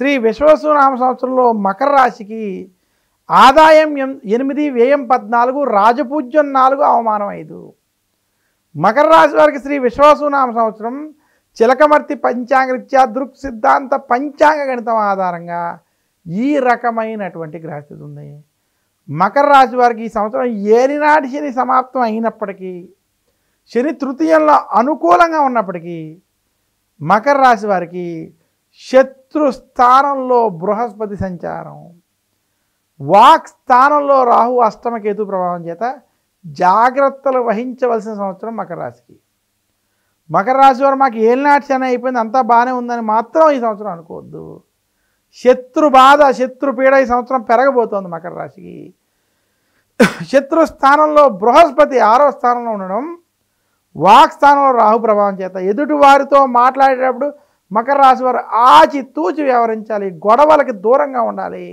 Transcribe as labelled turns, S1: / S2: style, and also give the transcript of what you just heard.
S1: శ్రీ విశ్వావసునామ సంవత్సరంలో మకర రాశికి ఆదాయం 8, వ్యయం 14, రాజపూజ్యం 4, అవమానం 5. మకర రాశి వారికి శ్రీ విశ్వావసునామ సంవత్సరం చిలకమర్తి పంచాంగరీత్యా దృక్ సిద్ధాంత పంచాంగ గణితం ఆధారంగా ఈ రకమైనటువంటి గ్రహస్థితి ఉంది. మకర రాశి వారికి ఈ సంవత్సరం ఏలినాటి శని సమాప్తం అయినప్పటికీ, శని తృతీయంలో అనుకూలంగా ఉన్నప్పటికీ, మకర రాశి వారికి శత్రు స్థానంలో బృహస్పతి సంచారం, వాక్ స్థానంలో రాహు అష్టమకేతు ప్రభావం చేత జాగ్రత్తలు వహించవలసిన సంవత్సరం మకర రాశికి. మకర రాశి వారు మాకు ఏలినాటి శని అయిపోయింది, అంతా బాగానే ఉందని మాత్రం ఈ సంవత్సరం అనుకోవద్దు. శత్రు బాధ, శత్రు పీడ ఈ సంవత్సరం పెరగబోతోంది మకర రాశికి. శత్రు స్థానంలో బృహస్పతి 6వ స్థానంలో ఉండడం, వాక్ స్థానంలో రాహు ప్రభావం చేత ఎదుటి వారితో మాట్లాడేటప్పుడు మకర రాశి వారు ఆచి తూచి వ్యవహరించాలి, గొడవలకి దూరంగా ఉండాలి.